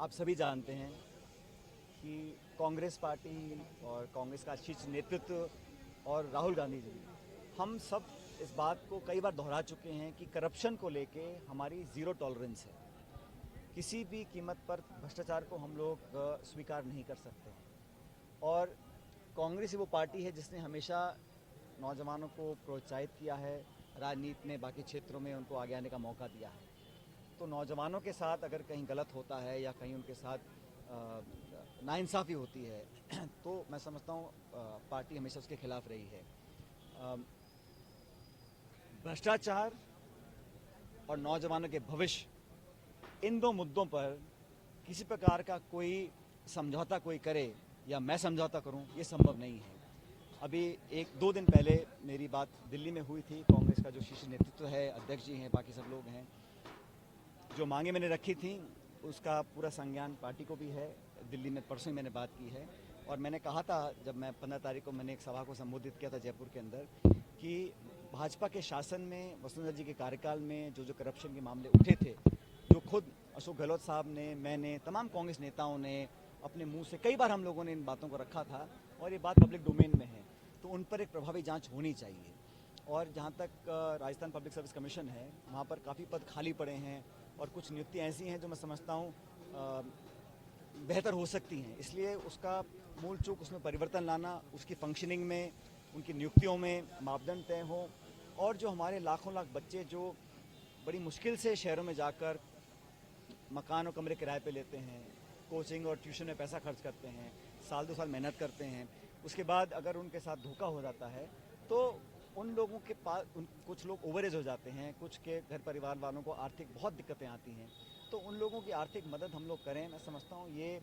आप सभी जानते हैं कि कांग्रेस पार्टी और कांग्रेस का शीर्ष नेतृत्व और राहुल गांधी जी, हम सब इस बात को कई बार दोहरा चुके हैं कि करप्शन को लेके हमारी ज़ीरो टॉलरेंस है। किसी भी कीमत पर भ्रष्टाचार को हम लोग स्वीकार नहीं कर सकते हैं। और कांग्रेस ही वो पार्टी है जिसने हमेशा नौजवानों को प्रोत्साहित किया है, राजनीति में बाकी क्षेत्रों में उनको आगे आने का मौका दिया है। तो नौजवानों के साथ अगर कहीं गलत होता है या कहीं उनके साथ नाइंसाफ़ी होती है तो मैं समझता हूँ पार्टी हमेशा उसके खिलाफ रही है। भ्रष्टाचार और नौजवानों के भविष्य, इन दो मुद्दों पर किसी प्रकार का कोई समझौता कोई करे या मैं समझौता करूं, ये संभव नहीं है। अभी एक दो दिन पहले मेरी बात दिल्ली में हुई थी। कांग्रेस का जो शीर्ष नेतृत्व है, अध्यक्ष जी हैं, बाकी सब लोग हैं, जो मांगे मैंने रखी थी उसका पूरा संज्ञान पार्टी को भी है। दिल्ली में परसों ही मैंने बात की है और मैंने कहा था, जब मैं 15 तारीख को मैंने एक सभा को संबोधित किया था जयपुर के अंदर, कि भाजपा के शासन में वसुंधरा जी के कार्यकाल में जो जो करप्शन के मामले उठे थे, जो खुद अशोक गहलोत साहब ने, मैंने, तमाम कांग्रेस नेताओं ने अपने मुंह से कई बार हम लोगों ने इन बातों को रखा था और ये बात पब्लिक डोमेन में है, तो उन पर एक प्रभावी जांच होनी चाहिए। और जहाँ तक राजस्थान पब्लिक सर्विस कमीशन है, वहाँ पर काफ़ी पद खाली पड़े हैं और कुछ नियुक्तियाँ ऐसी हैं जो मैं समझता हूँ बेहतर हो सकती हैं। इसलिए उसका मूल चूक उसमें परिवर्तन लाना, उसकी फंक्शनिंग में, उनकी नियुक्तियों में मापदंड तय हो, और जो हमारे लाखों लाख बच्चे जो बड़ी मुश्किल से शहरों में जाकर मकान और कमरे किराए पे लेते हैं, कोचिंग और ट्यूशन में पैसा खर्च करते हैं, साल दो साल मेहनत करते हैं, उसके बाद अगर उनके साथ धोखा हो जाता है तो उन लोगों के पास कुछ लोग ओवरेज हो जाते हैं, कुछ के घर परिवार वालों को आर्थिक बहुत दिक्कतें आती हैं, तो उन लोगों की आर्थिक मदद हम लोग करें। मैं समझता हूँ ये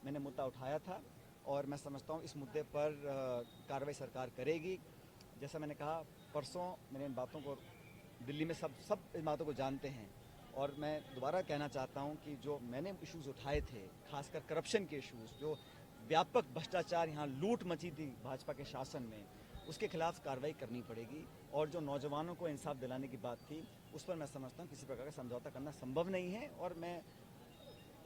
मैंने मुद्दा उठाया था और मैं समझता हूँ इस मुद्दे पर कार्रवाई सरकार करेगी। जैसा मैंने कहा, परसों मैंने इन बातों को दिल्ली में सब इन बातों को जानते हैं और मैं दोबारा कहना चाहता हूं कि जो मैंने इश्यूज़ उठाए थे, खासकर करप्शन के इश्यूज़, जो व्यापक भ्रष्टाचार, यहाँ लूट मची थी भाजपा के शासन में, उसके खिलाफ कार्रवाई करनी पड़ेगी। और जो नौजवानों को इंसाफ दिलाने की बात थी, उस पर मैं समझता हूँ किसी प्रकार का समझौता करना संभव नहीं है। और मैं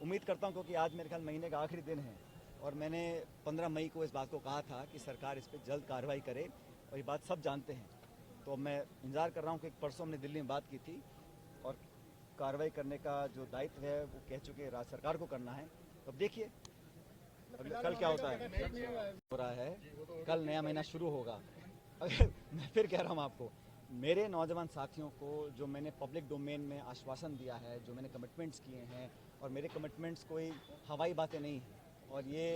उम्मीद करता हूँ, क्योंकि आज मेरे ख्याल महीने का आखिरी दिन है और मैंने 15 मई को इस बात को कहा था कि सरकार इस पर जल्द कार्रवाई करे, और ये बात सब जानते हैं। तो मैं इंतज़ार कर रहा हूँ कि परसों हमने दिल्ली में बात की थी और कार्रवाई करने का जो दायित्व है वो कह चुके राज्य सरकार को करना है। तो अब देखिए कल क्या होता है, हो रहा है, कल नया महीना शुरू होगा। अगर मैं फिर कह रहा हूँ आपको, मेरे नौजवान साथियों को जो मैंने पब्लिक डोमेन में आश्वासन दिया है, जो मैंने कमिटमेंट्स किए हैं, और मेरे कमिटमेंट्स कोई हवाई बातें नहीं हैं और ये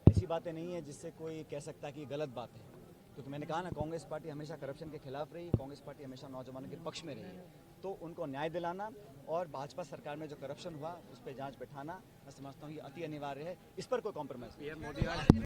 ऐसी बातें नहीं है जिससे कोई कह सकता है कि गलत बात है। क्योंकि मैंने कहा ना, कांग्रेस पार्टी हमेशा करप्शन के खिलाफ रही, कांग्रेस पार्टी हमेशा नौजवानों के पक्ष में रही है। तो उनको न्याय दिलाना और भाजपा सरकार में जो करप्शन हुआ उस पर जांच बैठाना, मैं समझता हूँ ये अति अनिवार्य है। इस पर कोई कॉम्प्रोमाइज़ नहीं।